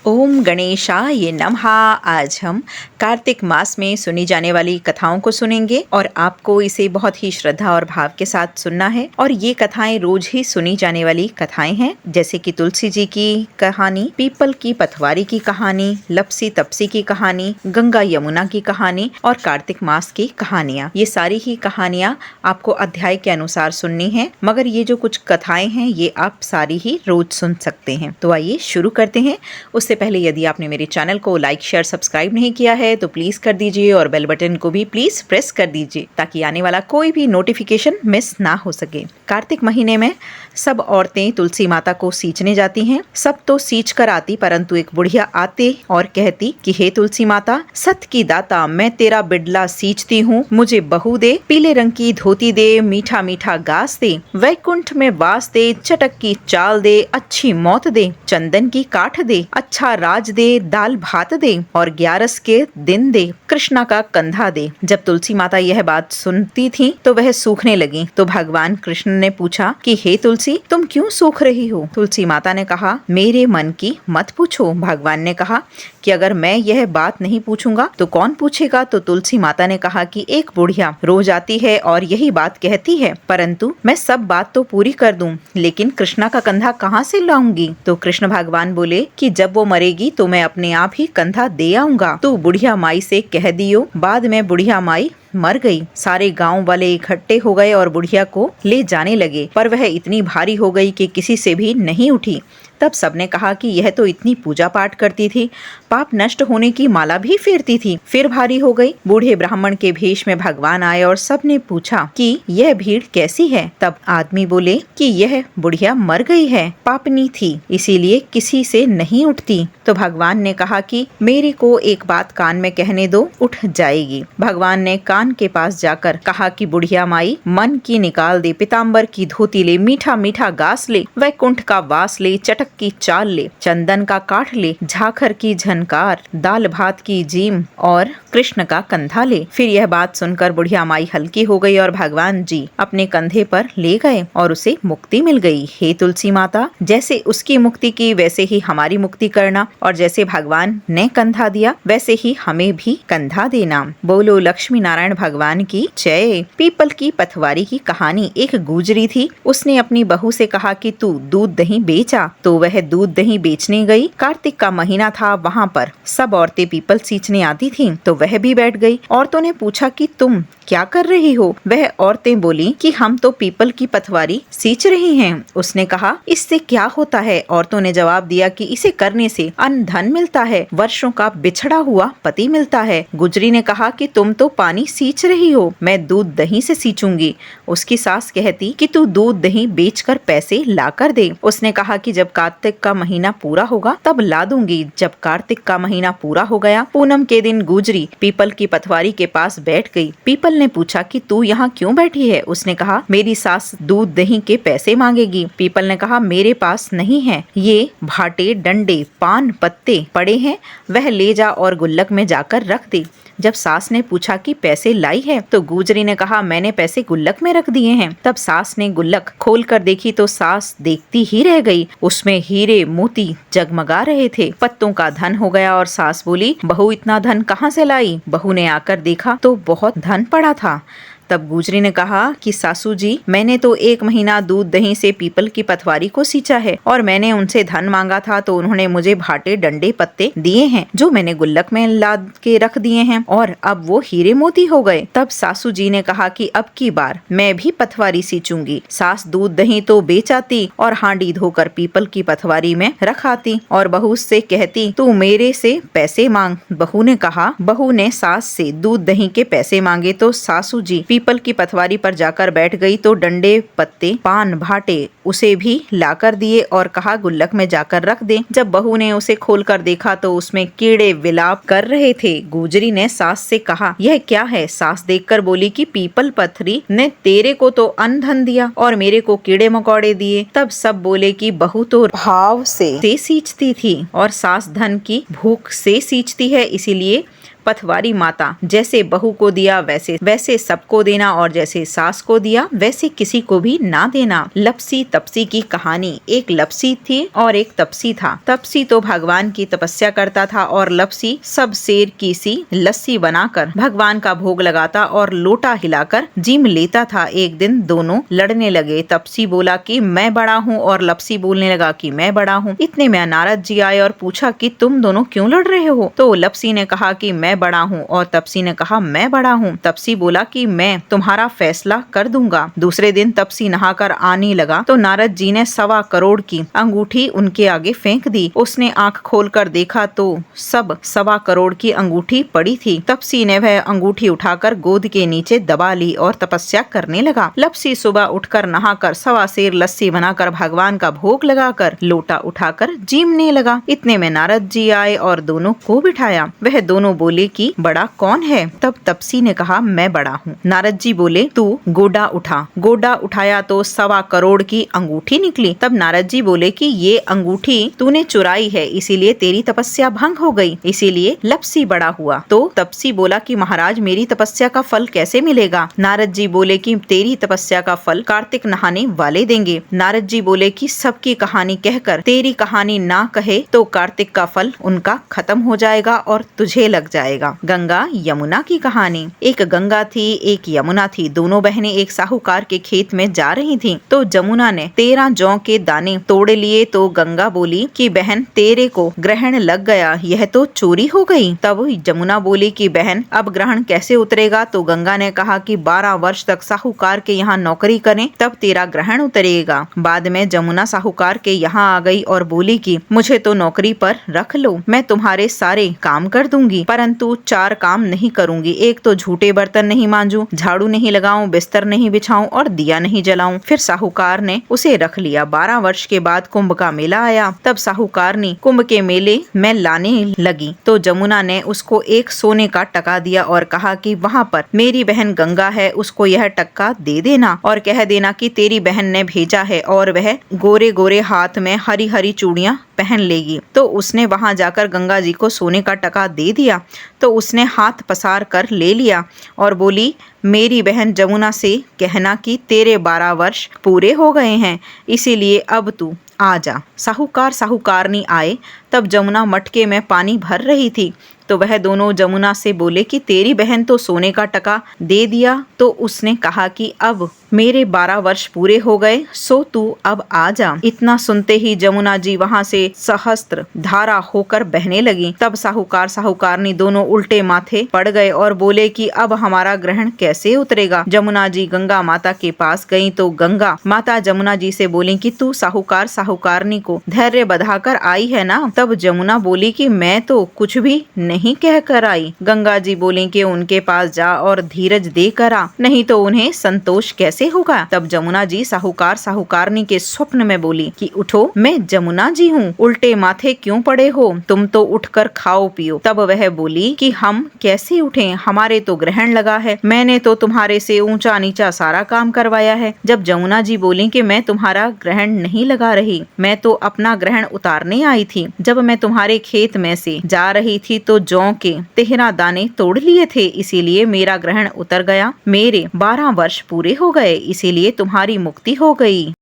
ओम गणेशाय नमः। आज हम कार्तिक मास में सुनी जाने वाली कथाओं को सुनेंगे और आपको इसे बहुत ही श्रद्धा और भाव के साथ सुनना है। और ये कथाएं रोज ही सुनी जाने वाली कथाएं हैं, जैसे कि तुलसी जी की कहानी, पीपल की पथवारी की कहानी, लपसी तपसी की कहानी, गंगा यमुना की कहानी और कार्तिक मास की कहानियाँ। ये सारी ही कहानियाँ आपको अध्याय के अनुसार सुननी है, मगर ये जो कुछ कथाएं हैं ये आप सारी ही रोज सुन सकते हैं। तो आइए शुरू करते हैं। उससे पहले यदि आपने मेरे चैनल को लाइक शेयर सब्सक्राइब नहीं किया है तो प्लीज कर दीजिए और बेल बटन को भी प्लीज प्रेस कर दीजिए ताकि आने वाला कोई भी नोटिफिकेशन मिस ना हो सके। कार्तिक महीने में सब औरतें तुलसी माता को सींचने जाती हैं। सब तो सींच कर आती, परंतु एक बुढ़िया आते और कहती कि हे तुलसी माता, सत की दाता, मैं तेरा बिडला सींचती हूँ, मुझे बहू दे, पीले रंग की धोती दे, मीठा मीठा गास दे, वैकुंठ में वास दे, चटक की चाल दे, अच्छी मौत दे, चंदन की काठ दे, अच्छा राज दे, दाल भात दे और 11 के दिन दे, कृष्णा का कंधा दे। जब तुलसी माता यह बात सुनती थी तो वह सूखने लगी। तो भगवान कृष्ण ने पूछा कि हे तुलसी, तुम क्यों सूख रही हो? तुलसी माता ने कहा, मेरे मन की मत पूछो। भगवान ने कहा कि अगर मैं यह बात नहीं पूछूंगा तो कौन पूछेगा? तो तुलसी माता ने कहा कि एक बुढ़िया रोज आती है और यही बात कहती है, परंतु मैं सब बात तो पूरी कर दूं, लेकिन कृष्णा का कंधा कहाँ से लाऊंगी? तो कृष्ण भगवान बोले कि जब वो मरेगी तो मैं अपने आप ही कंधा दे आऊंगा। तो बुढ़िया माई से कह दियो। बाद में बुढ़िया माई मर गई। सारे गांव वाले इकट्ठे हो गए और बुढ़िया को ले जाने लगे, पर वह इतनी भारी हो गई कि किसी से भी नहीं उठी। तब सबने कहा कि यह तो इतनी पूजा पाठ करती थी, पाप नष्ट होने की माला भी फेरती थी, फिर भारी हो गई। बूढ़े ब्राह्मण के भेष में भगवान आए और सबने पूछा कि यह भीड़ कैसी है? तब आदमी बोले कि यह बुढ़िया मर गई है, पापनी थी, इसीलिए किसी से नहीं उठती। तो भगवान ने कहा कि मेरे को एक बात कान में कहने दो, उठ जाएगी। भगवान ने कान के पास जाकर कहा कि बुढ़िया माई, मन की निकाल दे, पीताम्बर की धोती ले, मीठा मीठा गास ले, वैकुंठ का वास ले, चटक की चाल ले, चंदन का काठ ले, झाखर की झनकार, दाल भात की जीम और कृष्ण का कंधा ले। फिर यह बात सुनकर बुढ़िया माई हल्की हो गई और भगवान जी अपने कंधे पर ले गए और उसे मुक्ति मिल गई। हे तुलसी माता, जैसे उसकी मुक्ति की वैसे ही हमारी मुक्ति करना, और जैसे भगवान ने कंधा दिया वैसे ही हमें भी कंधा देना। बोलो लक्ष्मी नारायण भगवान की जय। पीपल की पथवारी की कहानी। एक गुजरी थी, उसने अपनी बहू से कहा कि तू दूध दही बेचा। तो वह दूध दही बेचने गई। कार्तिक का महीना था, वहाँ पर सब औरतें पीपल सींचने आती थीं, तो वह भी बैठ गई। औरतों ने पूछा कि तुम क्या कर रही हो? वह औरतें बोली कि हम तो पीपल की पथवारी सींच रही हैं। उसने कहा, इससे क्या होता है? औरतों ने जवाब दिया कि इसे करने से अन्न धन मिलता है, वर्षों का बिछड़ा हुआ पति मिलता है। गुजरी ने कहा कि तुम तो पानी सींच रही हो, मैं दूध दही से सींचूंगी। उसकी सास कहती कि तू दूध दही बेचकर पैसे ला कर दे। उसने कहा कि जब कार्तिक का महीना पूरा होगा तब ला दूंगी। जब कार्तिक का महीना पूरा हो गया, पूनम के दिन गुजरी पीपल की पथवारी के पास बैठ गई। पीपल ने पूछा कि तू यहाँ क्यों बैठी है? उसने कहा, मेरी सास दूध दही के पैसे मांगेगी। पीपल ने कहा, मेरे पास नहीं है, ये भाटे डंडे पान पत्ते पड़े हैं, वह ले जा और गुल्लक में जाकर रख दे। जब सास ने पूछा कि पैसे लाई है, तो गुजरी ने कहा, मैंने पैसे गुल्लक में रख दिए हैं। तब सास ने गुल्लक खोल कर देखी तो सास देखती ही रह गई, उसमें हीरे मोती जगमगा रहे थे। पत्तों का धन हो गया और सास बोली, बहू इतना धन कहाँ से लाई? बहू ने आकर देखा तो बहुत धन पड़ा था। तब गुजरी ने कहा कि सासू जी, मैंने तो 1 महीना दूध दही से पीपल की पथवारी को सींचा है और मैंने उनसे धन मांगा था तो उन्होंने मुझे भाटे डंडे पत्ते दिए हैं जो मैंने गुल्लक में लाद के रख दिए हैं और अब वो हीरे मोती हो गए। तब सासू जी ने कहा कि अब की बार मैं भी पथवारी सींचूंगी। सास दूध दही तो बेच आती और हांडी धोकर पीपल की पथवारी में रख आती और बहू से कहती, तू मेरे से पैसे मांग। बहू ने सास से दूध दही के पैसे मांगे तो सासू जी पीपल की पथवारी पर जाकर बैठ गई तो डंडे पत्ते पान भाटे उसे भी लाकर दिए और कहा गुल्लक में जाकर रख दे। जब बहू ने उसे खोलकर देखा तो उसमें कीड़े विलाप कर रहे थे। गुजरी ने सास से कहा, यह क्या है? सास देखकर बोली कि पीपल पथरी ने तेरे को तो अन्न धन दिया और मेरे को कीड़े मकोड़े दिए। तब सब बोले कि बहू तो भाव से सींचती थी और सास धन की भूख से सींचती है, इसीलिए पथवारी माता जैसे बहू को दिया वैसे वैसे सबको देना, और जैसे सास को दिया वैसे किसी को भी ना देना। लपसी तपसी की कहानी। एक लपसी थी और एक तपसी था। तपसी तो भगवान की तपस्या करता था और लपसी सब शेर की सी लस्सी बनाकर भगवान का भोग लगाता और लोटा हिलाकर जीम लेता था। एक दिन दोनों लड़ने लगे। तपसी बोला कि मैं बड़ा हूँ और लपसी बोलने लगा कि मैं बड़ा हूँ। इतने में नारद जी आए और पूछा कि तुम दोनों क्यों लड़ रहे हो? तो लपसी ने कहा कि मैं बड़ा हूँ और तपसी ने कहा मैं बड़ा हूँ। तपसी बोला कि मैं तुम्हारा फैसला कर दूंगा। दूसरे दिन तपसी नहाकर आने लगा तो नारद जी ने 1.25 करोड़ की अंगूठी उनके आगे फेंक दी। उसने आंख खोलकर देखा तो सब 1.25 करोड़ की अंगूठी पड़ी थी। तपसी ने वह अंगूठी उठाकर गोद के नीचे दबा ली और तपस्या करने लगा। लपसी सुबह उठकर नहाकर 1.25 सेर लस्सी बनाकर भगवान का भोग लगाकर लोटा उठाकर जीमने लगा। इतने में नारद जी आए और दोनों को बिठाया। वह दोनों बोले कि बड़ा कौन है? तब तपसी ने कहा मैं बड़ा हूँ। नारद जी बोले तू गोडा उठा। गोडा उठाया तो 1.25 करोड़ की अंगूठी निकली। तब नारद जी बोले कि ये अंगूठी तूने चुराई है, इसीलिए तेरी तपस्या भंग हो गई, इसीलिए लपसी बड़ा हुआ। तो तपसी बोला कि महाराज मेरी तपस्या का फल कैसे मिलेगा? नारद जी बोले कि तेरी तपस्या का फल कार्तिक नहाने वाले देंगे। नारद जी बोले कि सबकी कहानी कहकर तेरी कहानी ना कहे तो कार्तिक का फल उनका खत्म हो जाएगा और तुझे लग जाएगा। गंगा यमुना की कहानी। एक गंगा थी, एक यमुना थी। दोनों बहनें एक साहूकार के खेत में जा रही थीं। तो जमुना ने 13 जौ के दाने तोड़ लिए तो गंगा बोली कि बहन तेरे को ग्रहण लग गया, यह तो चोरी हो गई। तब जमुना बोली कि बहन अब ग्रहण कैसे उतरेगा? तो गंगा ने कहा कि 12 वर्ष तक साहूकार के यहाँ नौकरी करें तब तेरा ग्रहण उतरेगा। बाद में जमुना साहूकार के यहाँ आ गई और बोली कि मुझे तो नौकरी पर रख लो, मैं तुम्हारे सारे काम कर दूंगी, परंतु 4 काम नहीं करूंगी। एक तो झूठे बर्तन नहीं मांजूं, झाड़ू नहीं लगाऊं, बिस्तर नहीं बिछाऊं और दिया नहीं जलाऊं। फिर साहूकार ने उसे रख लिया। 12 वर्ष के बाद कुंभ का मेला आया। तब साहूकारनी कुंभ के मेले में लाने लगी तो जमुना ने उसको एक सोने का टका दिया और कहा कि वहाँ पर मेरी बहन गंगा है, उसको यह टक्का दे देना और कह देना कि तेरी बहन ने भेजा है और वह गोरे गोरे हाथ में हरी हरी चूड़ियां पहन लेगी। तो उसने वहां जाकर गंगा जी को सोने का टका दे दिया। तो उसने हाथ पसार कर ले लिया और बोली मेरी बहन जमुना से कहना कि तेरे 12 वर्ष पूरे हो गए हैं, इसीलिए अब तू आ जा। साहूकार साहूकारनी आए। तब जमुना मटके में पानी भर रही थी तो वह दोनों जमुना से बोले कि तेरी बहन तो सोने का टका दे दिया। तो उसने कहा कि अब मेरे 12 वर्ष पूरे हो गए, सो तू अब आ जा। इतना सुनते ही जमुना जी वहां से सहस्त्र धारा होकर बहने लगी। तब साहूकार साहूकारनी दोनों उल्टे माथे पड़ गए और बोले कि अब हमारा ग्रहण कैसे उतरेगा। जमुना जी गंगा माता के पास गई तो गंगा माता जमुना जी से बोली कि तू साहूकार साहूकारनी को धैर्य बधाकर आई है ना? तब जमुना बोली कि मैं तो कुछ भी नहीं कह कर आई। गंगा जी बोली कि उनके पास जा और धीरज दे कर आ, नहीं तो उन्हें संतोष कैसे होगा। तब जमुना जी साहूकार साहूकारनी के स्वप्न में बोली कि उठो, मैं जमुना जी हूँ, उल्टे माथे क्यों पड़े हो? तुम तो उठकर खाओ पियो। तब वह बोली कि हम कैसे उठें, हमारे तो ग्रहण लगा है, मैंने तो तुम्हारे से ऊंचा नीचा सारा काम करवाया है। जब जमुना जी बोली कि मैं तुम्हारा ग्रहण नहीं लगा रही, मैं तो अपना ग्रहण उतारने आई थी। जब मैं तुम्हारे खेत में से जा रही थी तो जौ के 13 दाने तोड़ लिए थे, इसीलिए मेरा ग्रहण उतर गया। मेरे 12 वर्ष पूरे हो गए, इसीलिए तुम्हारी मुक्ति हो गई।